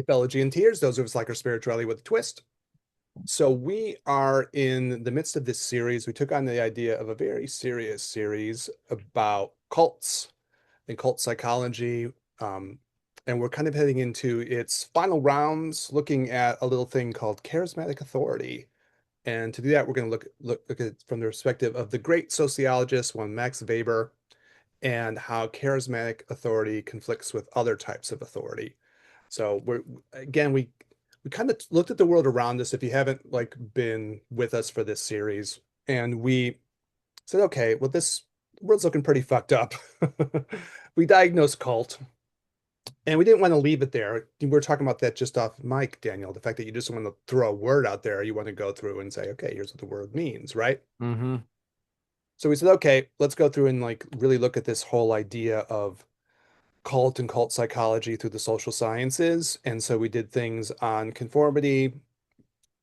Typology and Tears. Those of us like our spirituality with a twist. So we are in the midst of this series. We took on the idea of a very serious series about cults and cult psychology. Um, and we're kind of heading into its final rounds, looking at a little thing called charismatic authority. And to do that, we're going to look at it from the perspective of the great sociologist, one Max Weber, and how charismatic authority conflicts with other types of authority. So we kind of looked at the world around us if you haven't like been with us for this series, and we said, okay, well, this world's looking pretty fucked up. We diagnosed cult, and we didn't want to leave it there. We were talking about that just off mic, Daniel, the fact that you just want to throw a word out there, you want to go through and say, okay, here's what the word means, right? Mm-hmm. So we said, okay, let's go through and like really look at this whole idea of cult and cult psychology through the social sciences. And so we did things on conformity,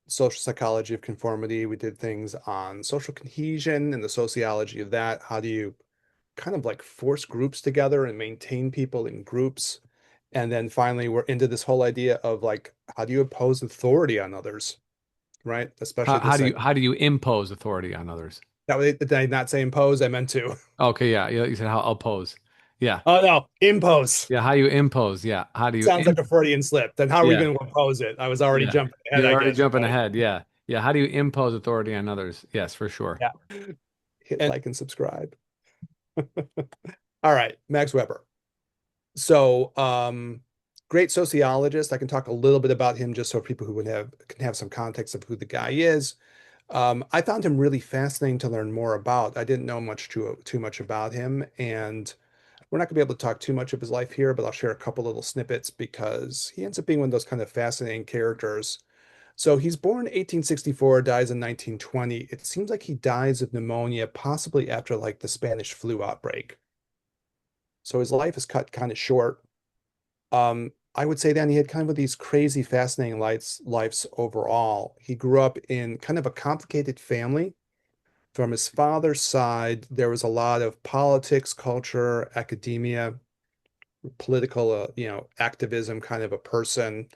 social psychology of conformity. We did things on social cohesion and the sociology of that. How do you kind of like force groups together and maintain people in groups? And then finally, we're into this whole idea of like, how do you impose authority on others, right? How, Especially how this do you like how do you impose authority on others? that way, did I not say impose? I meant to. Okay, yeah, you said how oppose. Yeah. Oh no, impose. Yeah, how you impose. Yeah. How do you Sounds like a Freudian slip. Then how are we yeah. going to impose it? I was already Yeah. jumping ahead, You're I already guess. jumping Right? ahead. Yeah. Yeah. How do you impose authority on others? Yes, for sure. Yeah. Hit like and subscribe. All right, Max Weber. So, great sociologist. I can talk a little bit about him just so people who would have can have some context of who the guy is. I found him really fascinating to learn more about. I didn't know too much about him, and we're not going to be able to talk too much of his life here, but I'll share a couple little snippets because he ends up being one of those kind of fascinating characters. So he's born 1864, dies in 1920. It seems like he dies of pneumonia, possibly after like the Spanish flu outbreak. So his life is cut kind of short. I would say then he had kind of these crazy, fascinating lives overall. He grew up in kind of a complicated family. From his father's side, there was a lot of politics, culture, academia, political, activism kind of a person.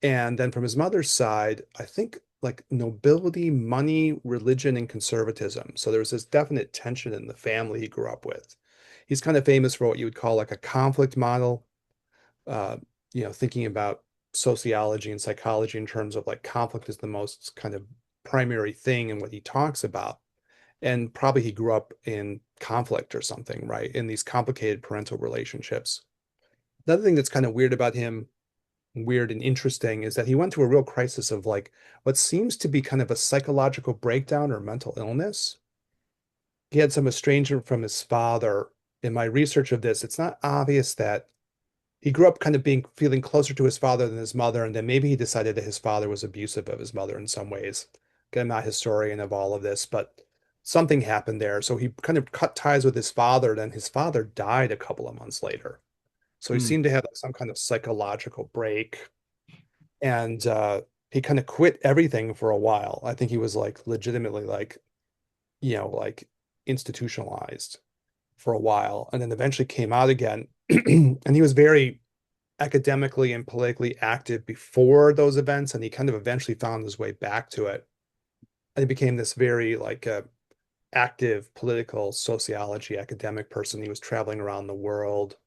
And then from his mother's side, I think like nobility, money, religion, and conservatism. So there was this definite tension in the family he grew up with. He's kind of famous for what you would call like a conflict model, uh, thinking about sociology and psychology in terms of like conflict is the most kind of primary thing in what he talks about. And probably he grew up in conflict or something, right? In these complicated parental relationships. Another thing that's kind of weird about him, weird and interesting, is that he went through a real crisis of like what seems to be kind of a psychological breakdown or mental illness. He had some estrangement from his father. In my research of this, it's not obvious that he grew up kind of feeling closer to his father than his mother, and then maybe he decided that his father was abusive of his mother in some ways. Again, I'm not a historian of all of this, but something happened there. So he kind of cut ties with his father, then his father died a couple of months later. So he Hmm. seemed to have like some kind of psychological break. And he kind of quit everything for a while. I think he was like legitimately like, like institutionalized for a while, and then eventually came out again. And he was very academically and politically active before those events, and he kind of eventually found his way back to it. And he became this very like active political sociology academic person. He was traveling around the world.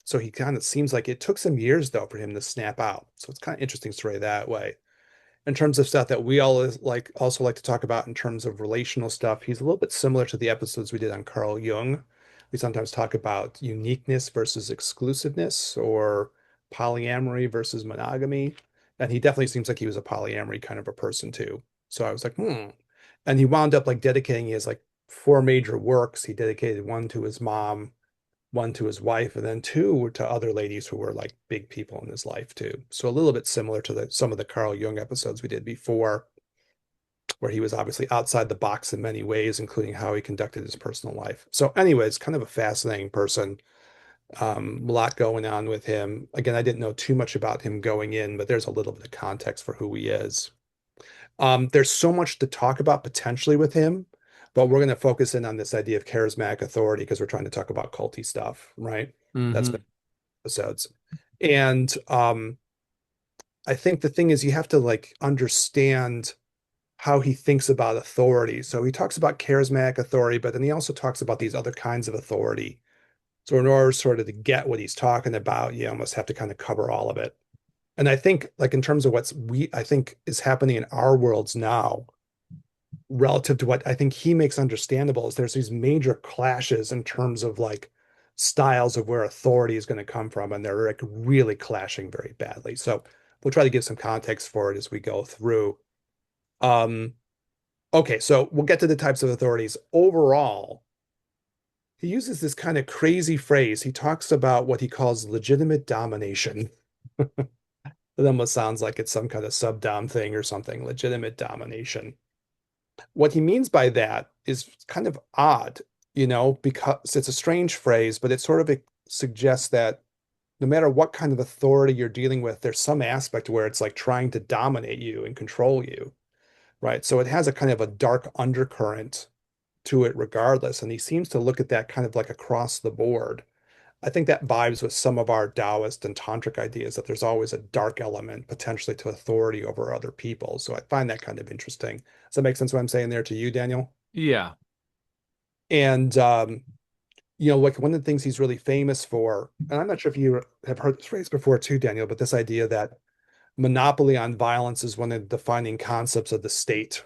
So he kind of seems like it took some years though for him to snap out. So it's kind of interesting story that way. In terms of stuff that we all like also like to talk about in terms of relational stuff, he's a little bit similar to the episodes we did on Carl Jung. We sometimes talk about uniqueness versus exclusiveness or polyamory versus monogamy. And he definitely seems like he was a polyamory kind of a person too. So I was like, hmm. And he wound up like dedicating his like four major works. He dedicated one to his mom, one to his wife, and then two to other ladies who were like big people in his life too. So a little bit similar to some of the Carl Jung episodes we did before, where he was obviously outside the box in many ways, including how he conducted his personal life. So, anyways, kind of a fascinating person. A lot going on with him. Again, I didn't know too much about him going in, but there's a little bit of context for who he is. There's so much to talk about potentially with him, but we're going to focus in on this idea of charismatic authority because we're trying to talk about culty stuff, right? That's Mm-hmm. been episodes. And I think the thing is you have to like understand how he thinks about authority. So he talks about charismatic authority, but then he also talks about these other kinds of authority. So in order sort of to get what he's talking about, you almost have to kind of cover all of it. And I think like in terms of I think is happening in our worlds now, relative to what I think he makes understandable, is there's these major clashes in terms of like styles of where authority is going to come from, and they're like really clashing very badly. So we'll try to give some context for it as we go through. Um, okay, so we'll get to the types of authorities. Overall, he uses this kind of crazy phrase. He talks about what he calls legitimate domination. It almost sounds like it's some kind of sub-dom thing or something, legitimate domination. What he means by that is kind of odd, because it's a strange phrase, but it sort of suggests that no matter what kind of authority you're dealing with, there's some aspect where it's like trying to dominate you and control you, right? So it has a kind of a dark undercurrent to it regardless. And he seems to look at that kind of like across the board. I think that vibes with some of our Taoist and Tantric ideas that there's always a dark element potentially to authority over other people. So I find that kind of interesting. Does that make sense what I'm saying there to you, Daniel? Yeah. And like one of the things he's really famous for, and I'm not sure if you have heard this phrase before too, Daniel, but this idea that monopoly on violence is one of the defining concepts of the state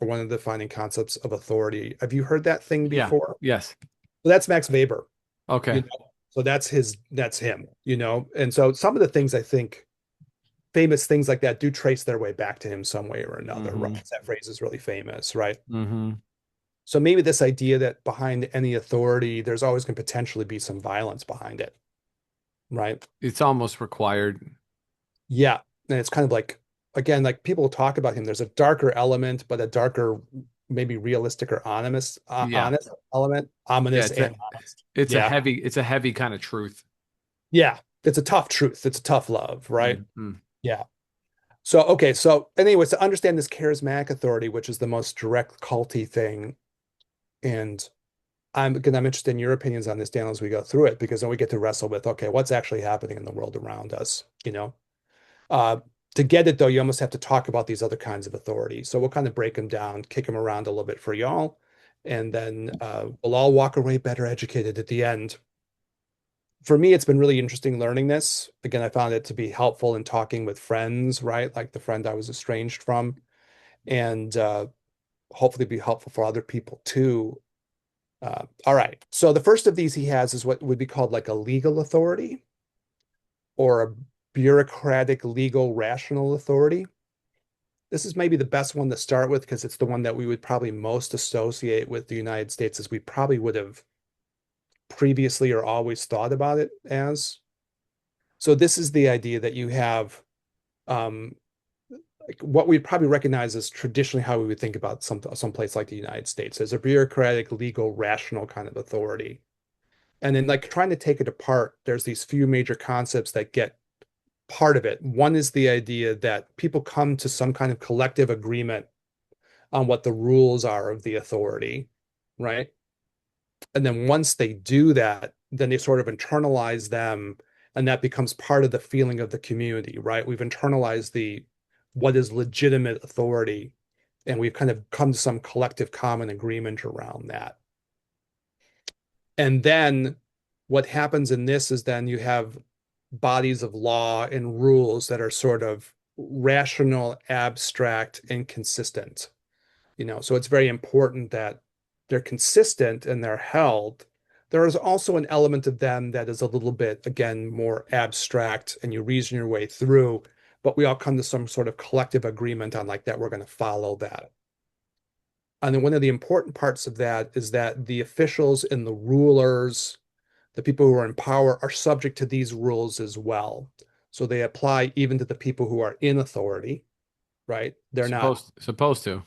or one of the defining concepts of authority. Have you heard that thing Yeah. before? Yes. Well, that's Max Weber, you Okay. know. So that's him, And so some of the things I think famous things like that do trace their way back to him some way or another, right? Mm-hmm. That phrase is really famous, right? Mm-hmm. So maybe this idea that behind any authority, there's always going to potentially be some violence behind it, right? It's almost required. Yeah. And it's kind of like, again, like people talk about him, there's a darker element, but a darker, maybe realistic or Yeah. honest element, Yeah, ominous and honest. Yeah. it's a heavy kind of truth. Yeah. It's a tough truth. It's a tough love, right? Mm-hmm. Yeah. So, okay. So, anyways, to understand this charismatic authority, which is the most direct culty thing, and I'm interested in your opinions on this, Dan, as we go through it, because then we get to wrestle with, okay, what's actually happening in the world around us? Uh, to get it though, you almost have to talk about these other kinds of authority. So we'll kind of break them down, kick them around a little bit for y'all, and then we'll all walk away better educated at the end. For me, it's been really interesting learning this. Again, I found it to be helpful in talking with friends, right? Like the friend I was estranged from, and hopefully be helpful for other people too. All right. So the first of these he has is what would be called like a legal authority or a bureaucratic, legal, rational authority. This is maybe the best one to start with because it's the one that we would probably most associate with the United States as we probably would have previously or always thought about it as. So this is the idea that you have um, like what we'd probably recognize as traditionally how we would think about some place like the United States as a bureaucratic, legal, rational kind of authority. And then like trying to take it apart, there's these few major concepts that get part of it. One is the idea that people come to some kind of collective agreement on what the rules are of the authority, right? And then once they do that, then they sort of internalize them, and that becomes part of the feeling of the community, right? We've internalized the what is legitimate authority, and we've kind of come to some collective common agreement around that. And then what happens in this is then you have bodies of law and rules that are sort of rational, abstract, and consistent. So it's very important that they're consistent and they're held. There is also an element of them that is a little bit, again, more abstract and you reason your way through, but we all come to some sort of collective agreement on like that. We're going to follow that. And then one of the important parts of that is that the officials and the rulers, the people who are in power, are subject to these rules as well. So they apply even to the people who are in authority, right? They're not Supposed to.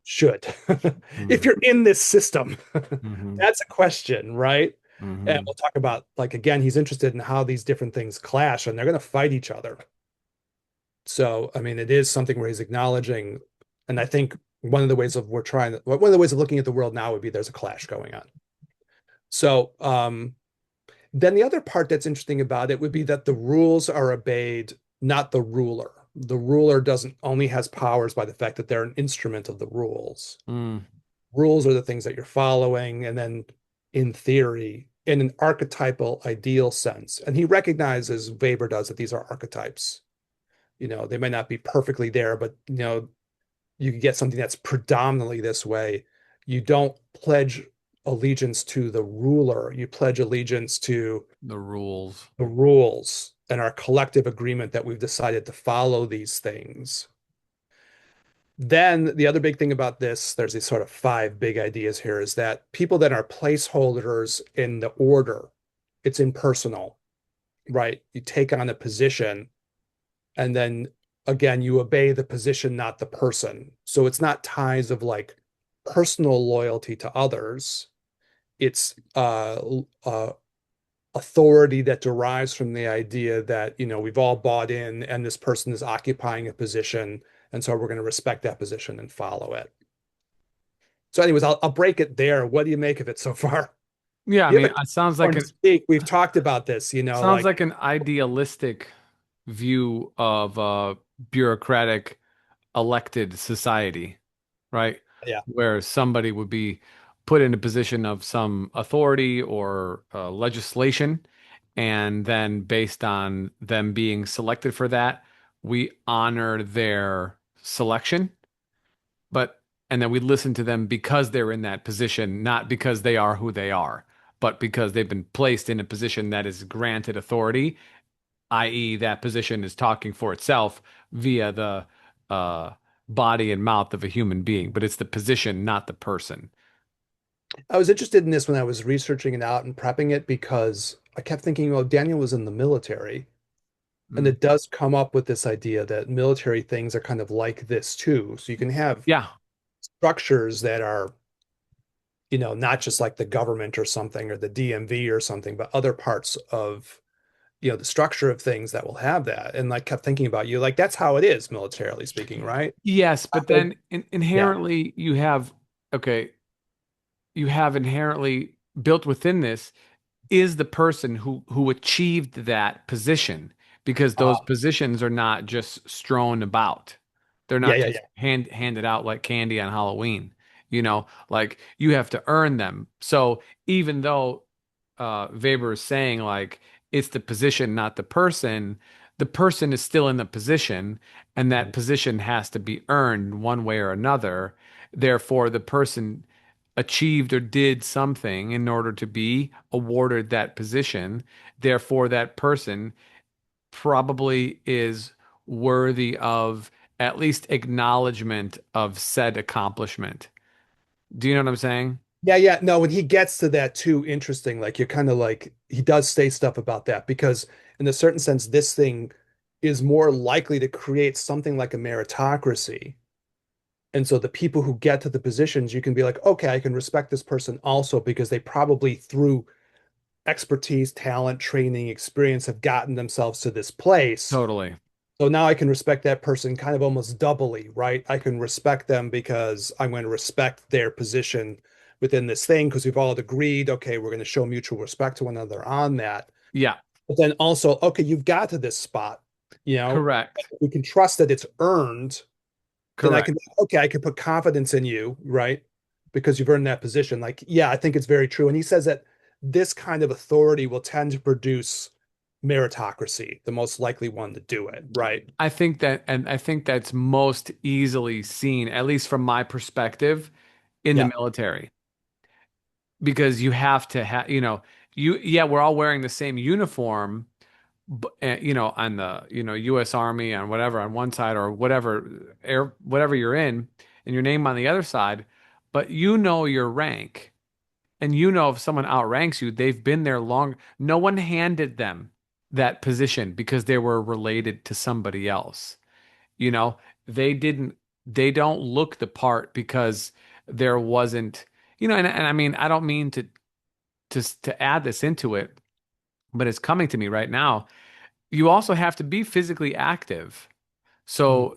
should. If Mm-hmm. you're in this system, Mm-hmm. that's a question, right? And Mm-hmm. we'll talk about, like, again, he's interested in how these different things clash and they're going to fight each other. So, I mean, it is something where he's acknowledging, and I think one of the ways of one of the ways of looking at the world now would be there's a clash going on. So, then the other part that's interesting about it would be that the rules are obeyed not the ruler. The ruler doesn't only has powers by the fact that they're an instrument of the rules. Mm, Rules are the things that you're following, and then in theory, in an archetypal ideal sense, and he recognizes, Weber does, that these are archetypes. They might not be perfectly there, but you can get something that's predominantly this way. You don't pledge allegiance to the ruler, you pledge allegiance to the rules. the rules and our collective agreement that we've decided to follow these things. Then the other big thing about this, there's these sort of five big ideas here, is that people that are placeholders in the order, it's impersonal, right? You take on a position and then again, you obey the position, not the person. So it's not ties of like personal loyalty to others. It's authority that derives from the idea that, we've all bought in and this person is occupying a position. And so we're going to respect that position and follow it. So, anyways, I'll break it there. What do you make of it so far? Yeah, I You have mean, a it sounds like turn to an speak. We've talked about this, sounds like an idealistic view of a bureaucratic elected society, right? yeah. Where somebody would be put in a position of some authority or legislation, and then based on them being selected for that, we honor their selection, but and then we listen to them because they're in that position, not because they are who they are, but because they've been placed in a position that is granted authority, i.e., that position is talking for itself via the uh, body and mouth of a human being, but it's the position, not the person. I was interested in this when I was researching it out and prepping it because I kept thinking, well, Daniel was in the military. And Mm. it does come up with this idea that military things are kind of like this too. So you can have Yeah, structures that are, not just like the government or something or the DMV or something, but other parts of, the structure of things that will have that. And like kept thinking about you, like that's how it is militarily speaking, right? yes, but Like, then yeah. inherently okay, you have inherently built within this is the person who achieved that position, because those positions are not just strewn about. They're Yeah, not yeah, just yeah. handed out like candy on Halloween. Like you have to earn them. So even though Weber is saying like it's the position, not the person is still in the position, and that position has to be earned one way or another. Therefore, the person achieved or did something in order to be awarded that position. Therefore, that person probably is worthy of at least acknowledgement of said accomplishment. Do you know what I'm saying? Yeah, yeah. No, when he gets to that too, interesting. Like you're kind of like he does say stuff about that because in a certain sense, this thing is more likely to create something like a meritocracy. And so the people who get to the positions, you can be like, okay, I can respect this person also because they probably through expertise, talent, training, experience have gotten themselves to this place. Totally. So now I can respect that person kind of almost doubly, right? I can respect them because I'm going to respect their position within this thing because we've all agreed, okay, we're going to show mutual respect to one another on that. Yeah, But then also, okay, you've got to this spot, you know, correct. we can trust that it's earned. Then I Correct. can, okay, I can put confidence in you, right? Because you've earned that position. Like, yeah, I think it's very true. And he says that this kind of authority will tend to produce meritocracy, the most likely one to do it, right? I think that's most easily seen, at least from my perspective, in the Yeah. military, because you have to have, yeah, we're all wearing the same uniform, but, on the, U.S. Army, on whatever, on one side, or whatever you're in, and your name on the other side, but your rank, and if someone outranks you, they've been there long. No one handed them that position because they were related to somebody else. You know, they didn't, they don't look the part because there wasn't, and I mean, I don't mean to add this into it, but it's coming to me right now. You also have to be physically active. Mhm. So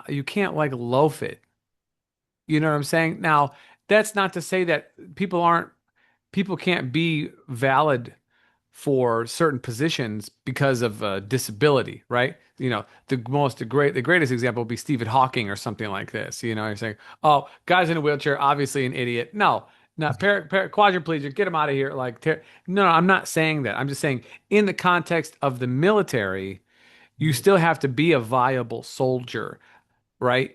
you can't like loaf it. You know what I'm saying? Now, that's not to say that people can't be valid for certain positions because of disability, right? The greatest example would be Stephen Hawking or something like this. You're saying, oh, guy's in a wheelchair, obviously an idiot. No, not quadriplegic, get him out of here. No, I'm not saying that. I'm just saying in the context of the military, you still have to be a viable soldier, right?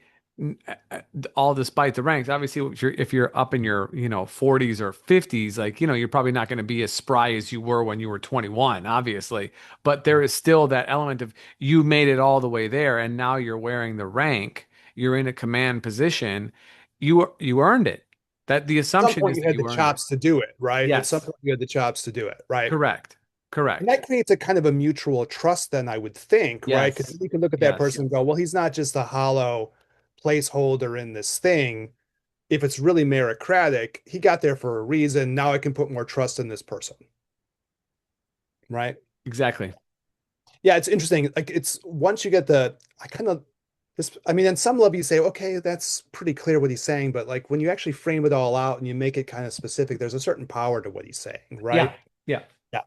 All despite the ranks. Obviously, if you're up in your 40s or 50s, you're probably not going to be as spry as you were when you were 21, obviously. But there is still that element of you made it all the way there, and now you're wearing the rank. You're in a command position. You earned it. That the At some assumption point is you that had the you earned it. chops to do it, right? At some Yes, point you had the chops to do it, right? correct, And correct. that creates a kind of a mutual trust, then I would think, right? Because Yes, you can look at that yes, person and go, well, he's not just a hollow placeholder in this thing. If it's really meritocratic, he got there for a reason. Now I can put more trust in this person, right? exactly. Yeah, it's interesting. Like it's once you get I kind of this, I mean, on some level you say, okay, that's pretty clear what he's saying, but like when you actually frame it all out and you make it kind of specific, there's a certain power to what he's saying, right? Yeah, yeah. Yeah.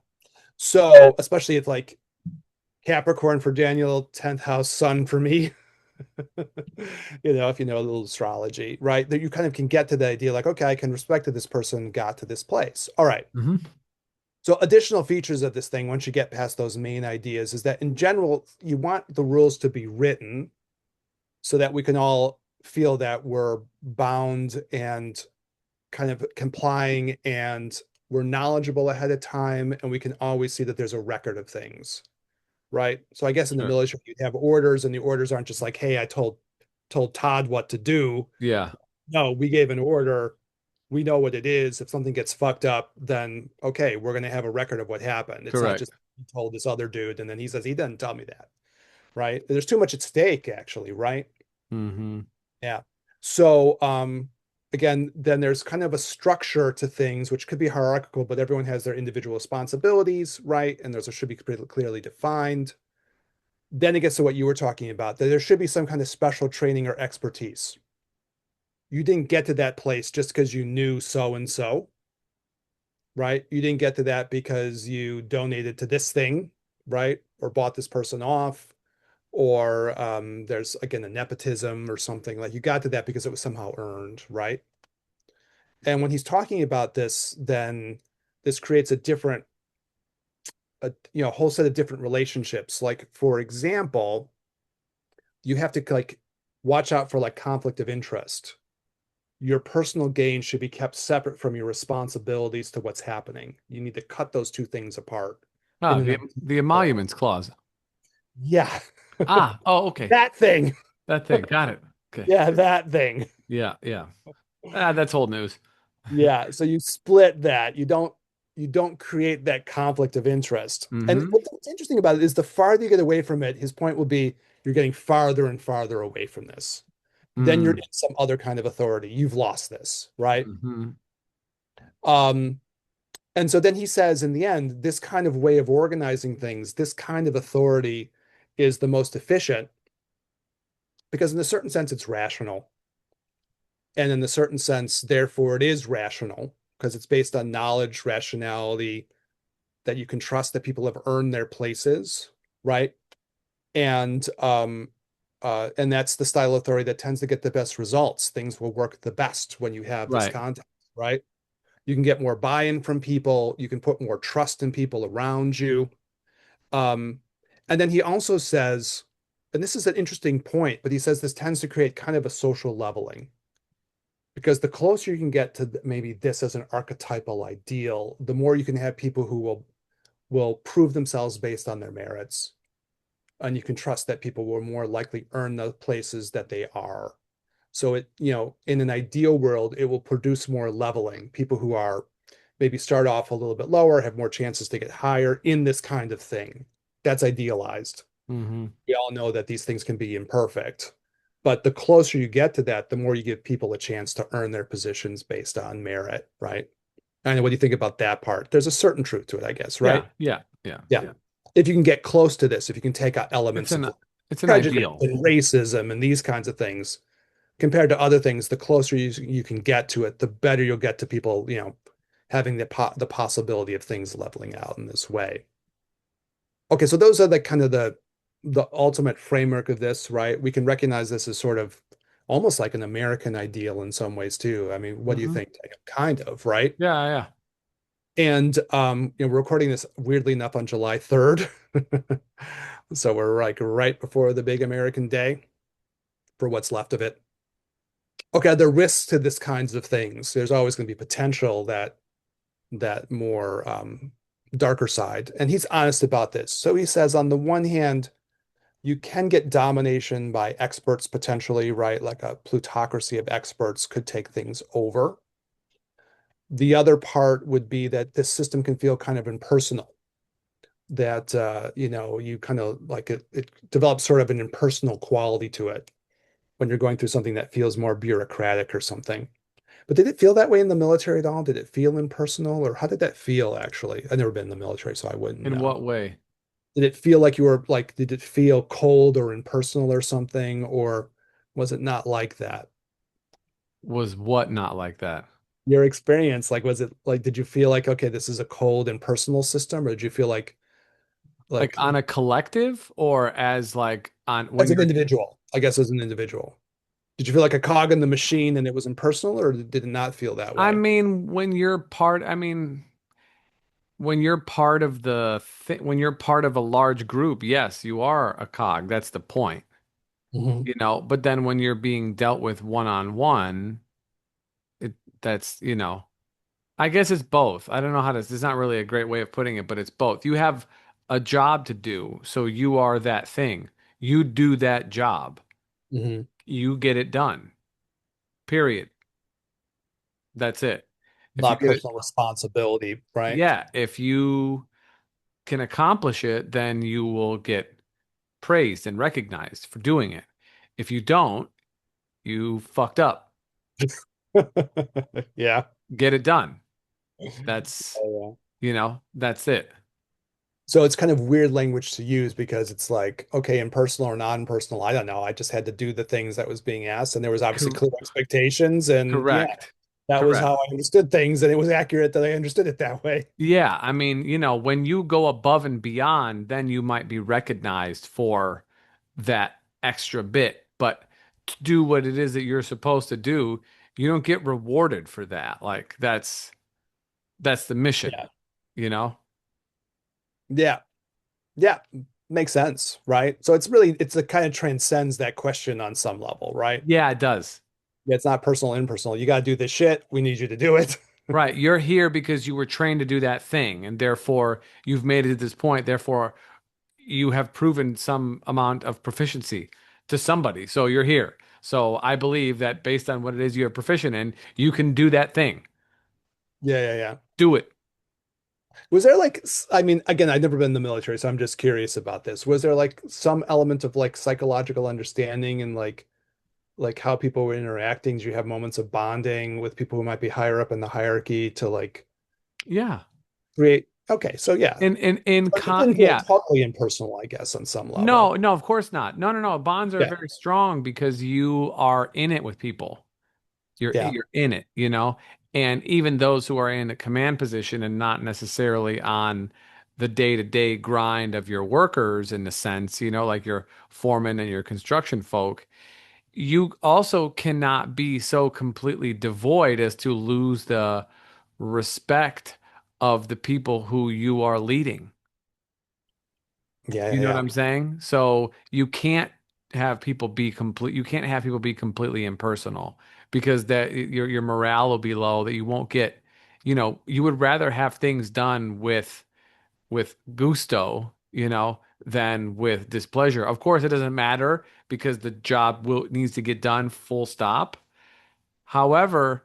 So especially if like Capricorn for Daniel, 10th house sun for me, if you know a little astrology, right? That you kind of can get to the idea like, okay, I can respect that this person got to this place. All right. Hmm. So additional features of this thing, once you get past those main ideas, is that in general, you want the rules to be written so that we can all feel that we're bound and kind of complying and we're knowledgeable ahead of time and we can always see that there's a record of things, right? So I guess in the Sure. military you'd have orders and the orders aren't just like, hey, I told Todd what to do. Yeah, No, we gave an order. We know what it is. If something gets fucked up, then okay, we're going to have a record of what happened. It's not correct. just he told this other dude and then he says he didn't tell me that, right? There's too much at stake actually, right? Hmm. Yeah. So, again, then there's kind of a structure to things which could be hierarchical, but everyone has their individual responsibilities, right? And those should be pretty clearly defined. Then it gets to what you were talking about, that there should be some kind of special training or expertise. You didn't get to that place just because you knew so and so, right? You didn't get to that because you donated to this thing, right? Or bought this person off, or there's again a nepotism or something. Like you got to that because it was somehow earned, right? And when he's talking about this, then this creates a different, whole set of different relationships. Like for example, you have to like watch out for like conflict of interest. Your personal gain should be kept separate from your responsibilities to what's happening. You need to cut those two things apart in Ah, an the way. emoluments clause. Yeah, Ah, oh, okay. that thing. That thing. Got it. Okay. Yeah, that thing. Yeah, yeah. Ah, that's old news. Yeah, so you split that. You don't create that conflict of interest. And Hmm. what's interesting about it is the farther you get away from it, his point will be you're getting farther and farther away from this. Then you're Mm. in some other kind of authority. You've lost this, right? Hmm. Um, and so then he says in the end, this kind of way of organizing things, this kind of authority is the most efficient because in a certain sense it's rational. And in a certain sense, therefore, it is rational because it's based on knowledge, rationality, that you can trust that people have earned their places, right? And and that's the style of authority that tends to get the best results. Things will work the best when you have this Right. context, right? You can get more buy-in from people. You can put more trust in people around you. Um, and then he also says, and this is an interesting point, but he says this tends to create kind of a social leveling because the closer you can get to maybe this as an archetypal ideal, the more you can have people who will prove themselves based on their merits. And you can trust that people will more likely earn the places that they are. So in an ideal world, it will produce more leveling. People who are maybe start off a little bit lower have more chances to get higher in this kind of thing. That's idealized. Hmm. We all know that these things can be imperfect. But the closer you get to that, the more you give people a chance to earn their positions based on merit, right? I know what do you think about that part? There's a certain truth to it, I guess, right? Yeah, yeah, yeah, Yeah. yeah. If you can get close to this, if you can take out It's elements of an like it's an prejudice ideal. and racism and these kinds of things, compared to other things, the closer you can get to it, the better you'll get to people, having the possibility of things leveling out in this way. Okay, so those are the kind of the ultimate framework of this, right? We can recognize this as sort of almost like an American ideal in some ways too. I mean, what do you Hmm. think? Kind of, right? Yeah, yeah. And we're recording this weirdly enough on July 3rd. So we're like right before the big American day for what's left of it. Okay, the risks to this kinds of things. There's always going to be potential that more darker side. And he's honest about this. So he says, on the one hand, you can get domination by experts potentially, right? Like a plutocracy of experts could take things over. The other part would be that this system can feel kind of impersonal, that you kind of like it develops sort of an impersonal quality to it when you're going through something that feels more bureaucratic or something. But did it feel that way in the military at all? Did it feel impersonal, or how did that feel actually? I've never been in the military, so I wouldn't In know. what way Did it feel like you were like, did it feel cold or impersonal or something, or was it not like that? was what not like that? Your experience, like, was it like, did you feel like, okay, this is a cold and personal system, or did you feel Like like on a collective or as like on as when an you're individual, I guess as an individual? Did you feel like a cog in the machine and it was impersonal, or did it not feel that I way? mean when you're part I mean when you're part of the th when you're part of a large group, yes, you are a cog. That's the point. Mhm. But then when you're being dealt with one on one, it that's, I guess it's both. I don't know how to, it's not really a great way of putting it, but it's both. You have a job to do, so you are that thing. You do that job. Mhm. You get it done. Period. That's it. If you Not get it, personal responsibility, right? yeah, if you can accomplish it, then you will get praised and recognized for doing it. If you don't, you fucked up. Yeah. Get it done. That's, Yeah. that's it. So it's kind of weird language to use because it's like, okay, impersonal or non-personal, I don't know. I just had to do the things that was being asked, and there was obviously Cor- clear expectations, and yeah, correct. that was Correct. how I understood things, and it was accurate that I understood it that way. Yeah, I mean, when you go above and beyond, then you might be recognized for that extra bit. But to do what it is that you're supposed to do, you don't get rewarded for that. Like that's the mission, Yeah. you know? Yeah. Yeah. Makes sense, right? So it's a kind of transcends that question on some level, right? Yeah, it does. Yeah, it's not personal, impersonal. You got to do this shit. We need you to do it. Right. You're here because you were trained to do that thing, and therefore you've made it to this point. Therefore, you have proven some amount of proficiency to somebody. So you're here. So I believe that based on what it is you're proficient in, you can do that thing. Yeah, yeah, yeah. Do it. Was there like, I mean, again, I've never been in the military, so I'm just curious about this. Was there like some element of like psychological understanding and like how people were interacting? Do you have moments of bonding with people who might be higher up in the hierarchy to like Yeah. create? Okay, so yeah, In but it con didn't feel yeah. totally impersonal, I guess, on some No, level. no, of course not. No, no, no. Bonds are Yeah, very strong because you are in it with people. yeah, You're in it. And even those who are in a command position and not necessarily on the day-to-day grind of your workers in the sense, like your foreman and your construction folk, you also cannot be so completely devoid as to lose the respect of the people who you are leading. yeah, You yeah, know what yeah. I'm saying? So you can't have people be completely impersonal because that your morale will be low, that you won't get, you would rather have things done with gusto, than with displeasure. Of course, it doesn't matter because the job will needs to get done full stop. However,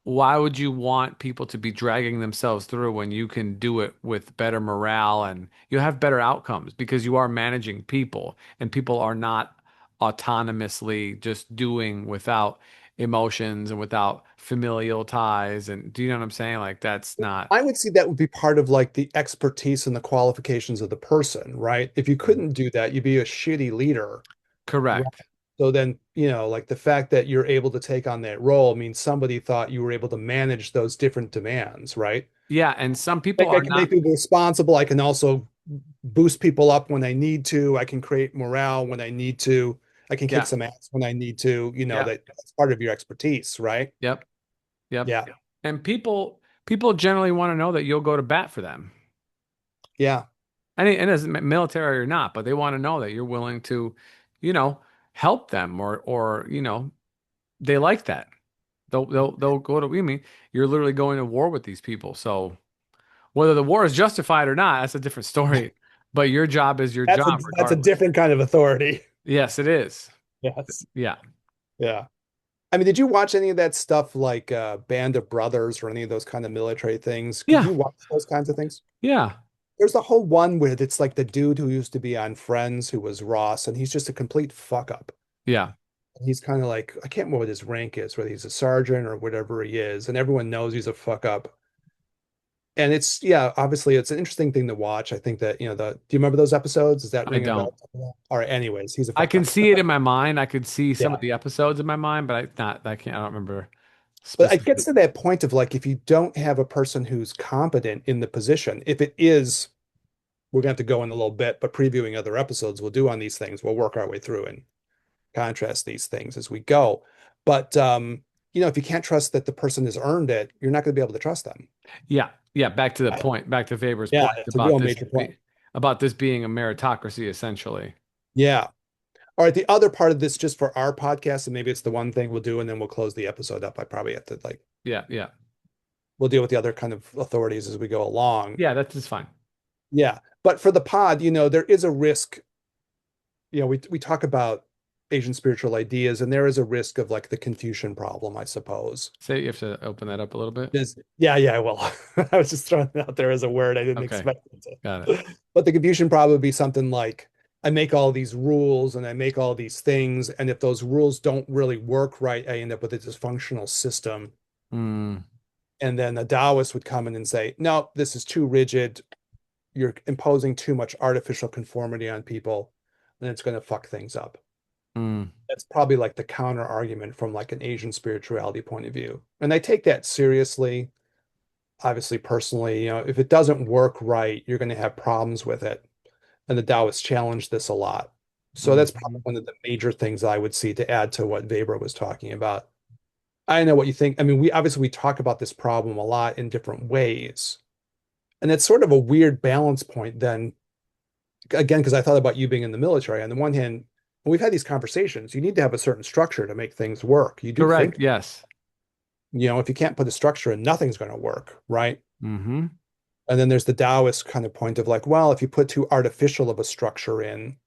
why would you want people to be dragging themselves through when you can do it with better morale and you have better outcomes because you are managing people and people are not autonomously just doing without emotions and without familial ties. And do you know what I'm saying? Like that's not I would see that would be part of like the expertise and the qualifications of the person, right? If you couldn't do that, you'd be a shitty leader. Right. correct. So then, like the fact that you're able to take on that role means somebody thought you were able to manage those different demands, right? Yeah, and some people Like I are can make not. people responsible. I can also boost people up when I need to. I can create morale when I need to. I can kick Yeah, some ass when I need to. yeah, That's part of your expertise, right? yep, yep. Yeah. And people generally want to know that you'll go to bat for them. Yeah. And as military or not, but they want to know that you're willing to, you know, help them or they like that. They'll go to. I mean, you're literally going to war with these people. So whether the war is justified or not, that's a different story. But your job is your job That's a regardless. different kind of authority. Yes, it is. Yes. Yeah. Yeah. I mean, did you watch any of that stuff like Band of Brothers or any of those kind of military things? Could Yeah. you watch those kinds of things? Yeah. There's the whole one where it's like the dude who used to be on Friends who was Ross, and he's just a complete fuck up. Yeah. He's kind of like, I can't remember what his rank is, whether he's a sergeant or whatever he is, and everyone knows he's a fuck up. And it's, yeah, obviously it's an interesting thing to watch. I think that, do you remember those episodes? Does that I ring a don't. bell? All right, anyways, he's a I fuck can up. see it in my mind. I could see some of Yeah. the episodes in my mind, but I can't, I don't remember But it gets specific. to that point of like, if you don't have a person who's competent in the position, if it is, we're going to have to go in a little bit, but previewing other episodes we'll do on these things, we'll work our way through and contrast these things as we go. But, if you can't trust that the person has earned it, you're not going to be able to trust them. Yeah. Yeah. Back to the point, back to Faber's Yeah, point it's a real major point. about this being a meritocracy, essentially. Yeah. All right. The other part of this, just for our podcast, and maybe it's the one thing we'll do, and then we'll close the episode up. I probably have to like, Yeah. Yeah. we'll deal with the other kind of authorities as we go along. Yeah. That's just fine. Yeah. But for the pod, there is a risk. We talk about Asian spiritual ideas, and there is a risk of like the Confucian problem, I suppose. Say you have to open that up a little bit. Yeah, yeah, I will. I was just throwing it out there as a word. I didn't Okay. expect it Got it. to. But the Confucian problem would be something like I make all these rules and I make all these things, and if those rules don't really work right, I end up with a dysfunctional system. Mm, And then a Taoist would come in and say, no, this is too rigid. You're imposing too much artificial conformity on people, and it's going to fuck things up. mm, That's probably like the counter argument from like an Asian spirituality point of view. And I take that seriously. Obviously, personally, if it doesn't work right, you're going to have problems with it. And the Taoists challenge this a lot. So that's probably mhm. one of the major things I would see to add to what Weber was talking about. I know what you think. I mean, we talk about this problem a lot in different ways. And it's sort of a weird balance point then, again, because I thought about you being in the military. On the one hand, when we've had these conversations, you need to have a certain structure to make things work. You do Correct. think, Yes. if you can't put a structure in, nothing's going to work, right? Hmm. And then there's the Taoist kind of point of like, well, if you put too artificial of a structure in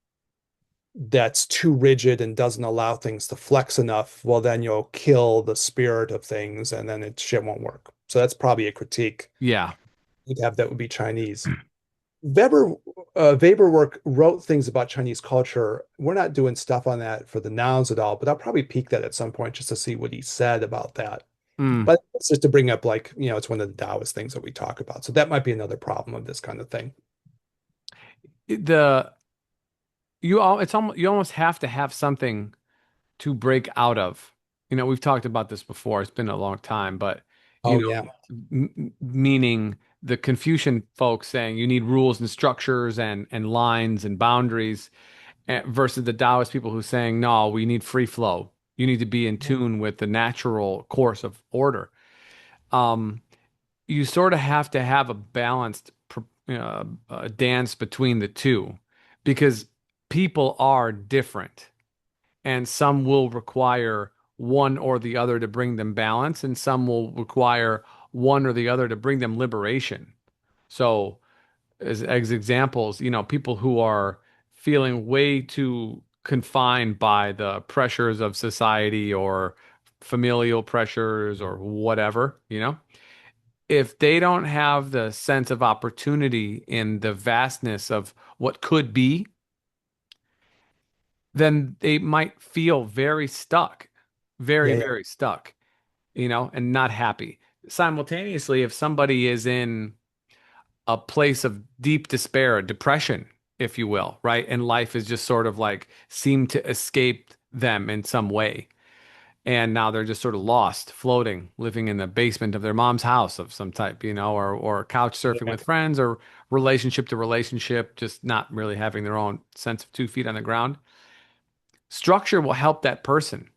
that's too rigid and doesn't allow things to flex enough, well, then you'll kill the spirit of things and then shit won't work. So that's probably a critique Yeah. you'd have that would be Chinese. Weber, Weber work wrote things about Chinese culture. We're not doing stuff on that for the nouns at all, but I'll probably peek that at some point just to see what he said about that. Mm. But it's just to bring up, like, it's one of the Taoist things that we talk about. So that might be another problem of this kind of thing. The you all it's almost you almost have to have something to break out of. We've talked about this before. It's been a long time, but you Oh, know, yeah. meaning the Confucian folks saying you need rules and structures and lines and boundaries, versus the Taoist people who saying no, we need free flow. You need to be in tune with the natural course of order. Um, you sort of have to have a balanced dance between the two because people are different and some will require one or the other to bring them balance, and some will require one or the other to bring them liberation. So, as examples, people who are feeling way too confined by the pressures of society or familial pressures or whatever, if they don't have the sense of opportunity in the vastness of what could be, then they might feel very stuck, very, Yeah, yeah. very stuck, and not happy. Simultaneously, if somebody is in a place of deep despair, depression, if you will, right? And life is just sort of like seem to escape them in some way. And now they're just sort of lost, floating, living in the basement of their mom's house of some type, or couch surfing Yeah. with friends, or relationship to relationship, just not really having their own sense of 2 feet on the ground. Structure will help that person.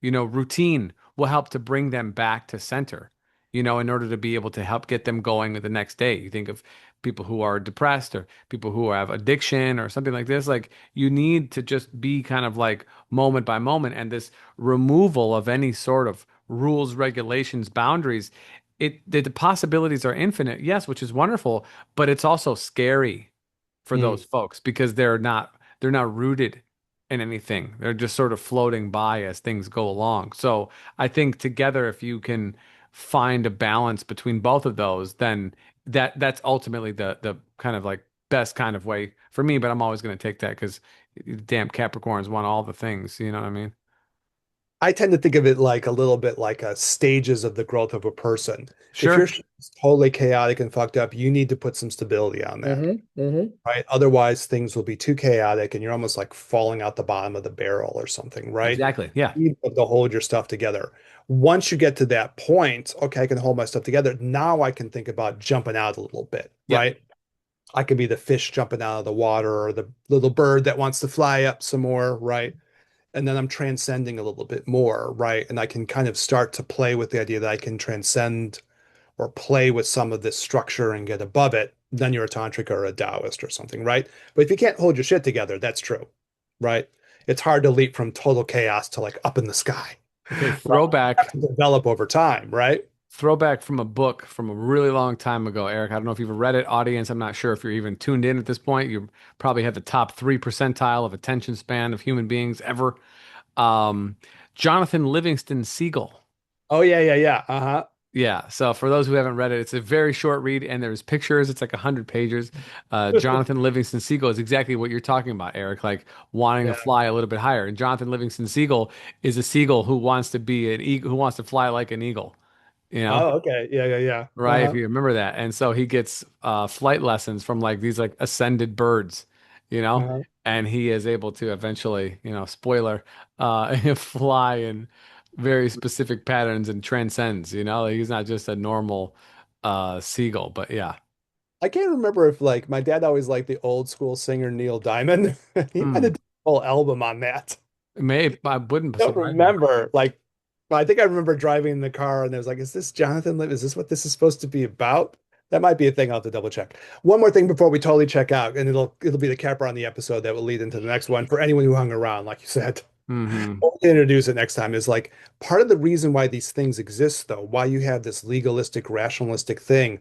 Routine will help to bring them back to center, in order to be able to help get them going the next day. You think of people who are depressed or people who have addiction or something like this. Like, you need to just be kind of like moment by moment, and this removal of any sort of rules, regulations, boundaries. The possibilities are infinite, yes, which is wonderful, but it's also scary for those Mm. folks because they're not rooted in anything. They're just sort of floating by as things go along. So I think together, if you can find a balance between both of those, then that's ultimately the kind of like best kind of way for me. But I'm always going to take that because damn Capricorns want all the things. You know what I mean? I tend to think of it like a little bit like a stages of the growth of a person. If you're Sure. totally chaotic and fucked up, you need to put some stability on that, Hmm. right? Otherwise, things will be too chaotic and you're almost like falling out the bottom of the barrel or something, right? Exactly. Yeah. You need to hold your stuff together. Once you get to that point, okay, I can hold my stuff together. Now I can think about jumping out a little bit, Yep. right? I could be the fish jumping out of the water or the little bird that wants to fly up some more, right? And then I'm transcending a little bit more, right? And I can kind of start to play with the idea that I can transcend or play with some of this structure and get above it. Then you're a tantric or a Taoist or something, right? But if you can't hold your shit together, that's true, right? It's hard to leap from total chaos to like up in the sky, Okay. right? Have Throwback. to develop over time, right? Throwback from a book from a really long time ago, Eric. I don't know if you've read it, audience. I'm not sure if you're even tuned in at this point. You probably have the top 3 percentile of attention span of human beings ever. Um, Jonathan Livingston Seagull. Oh yeah, yeah, yeah. Uh-huh. Yeah. So for those who haven't read it, it's a very short read and there's pictures. It's like 100 pages. Jonathan Livingston Seagull is exactly what you're talking about, Eric, like wanting to Yeah. fly a little bit higher. And Jonathan Livingston Seagull is a seagull who wants to be an eagle, who wants to fly like an eagle, you know? Oh, okay. Yeah, yeah, yeah. Right, if Uh-huh. you remember that. And so he gets flight lessons from like these like ascended birds, you know, Uh-huh. and he is able to eventually, spoiler, fly in very specific patterns and transcends, he's not just a normal seagull, but yeah. I can't remember if like my dad always liked the old school singer Neil Diamond. He might have Hmm. done a whole album on that. Maybe I wouldn't Don't surprise me. remember. Like, I think I remember driving in the car and there's like, is this Jonathan Liv? Is this what this is supposed to be about? That might be a thing. I'll have to double check. One more thing before we totally check out, and it'll be the capper on the episode that will lead into the next one for anyone who hung around, like you said. Hmm. We'll introduce it next time is like part of the reason why these things exist, though, why you have this legalistic, rationalistic thing.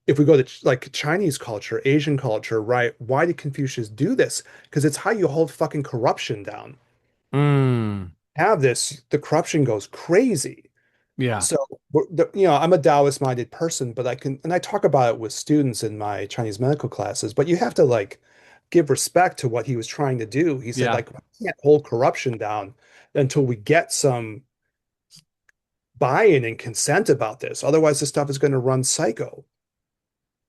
If we go to like Chinese culture, Asian culture, right? Why did Confucius do this? Because it's how you hold fucking corruption down. Mm. Have this, the corruption goes crazy. Yeah. So, I'm a Taoist minded person, but and I talk about it with students in my Chinese medical classes, but you have to like give respect to what he was trying to do. He said, Yeah. like, we can't hold corruption down until we get some buy-in and consent about this. Otherwise, this stuff is going to run psycho.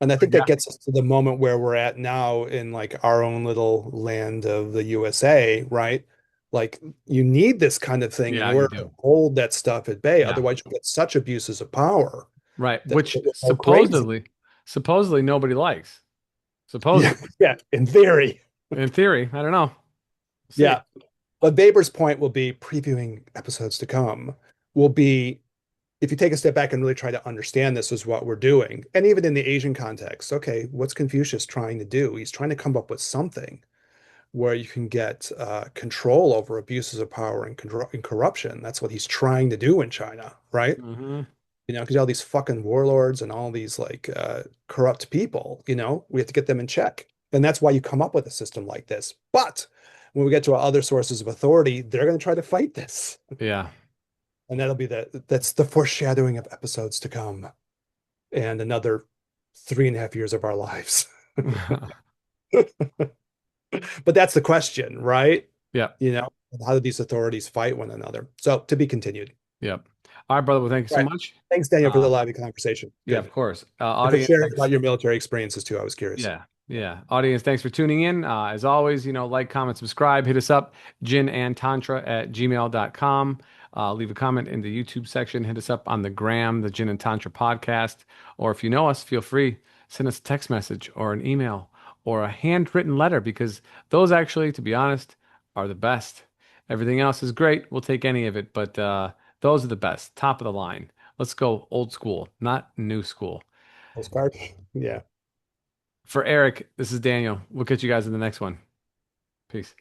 And I think that Yeah. gets us to the moment where we're at now in like our own little land of the USA, right? Like you need this kind of thing in Yeah, you order to do. hold that stuff at bay. Yeah. Otherwise, you get such abuses of power Right. that Which people go crazy. supposedly nobody likes. Yeah, Supposedly. yeah, in theory. In theory, I don't know. We'll see. Yeah. But Weber's point will be previewing episodes to come, will be if you take a step back and really try to understand this is what we're doing. And even in the Asian context, okay, what's Confucius trying to do? He's trying to come up with something where you can get control over abuses of power and corruption. That's what he's trying to do in China, right? Hmm. Because all these fucking warlords and all these like corrupt people, we have to get them in check. And that's why you come up with a system like this. But when we get to our other sources of authority, they're going to try to fight this. Yeah. And that's the foreshadowing of episodes to come and another 3.5 years of our lives. But that's the question, right? Yeah. You know, how do these authorities fight one another? So to be continued. Yep. All right, brother. Well, thank you All so right. much. Thanks, Daniel, for the Uh, lively conversation. yeah, Good. of course. And for Audience, sharing thanks. about your military experiences too. I was curious. Yeah. Yeah. Audience, thanks for tuning in. As always, like, comment, subscribe, hit us up, ginandtantra@gmail.com. Leave a comment in the YouTube section, hit us up on the gram, the Gin and Tantra podcast. Or if you know us, feel free, send us a text message or an email or a handwritten letter because those actually, to be honest, are the best. Everything else is great. We'll take any of it, but those are the best, top of the line. Let's go old school, not new school. Postcard. Yeah. For Eric, this is Daniel. We'll catch you guys in the next one. Peace.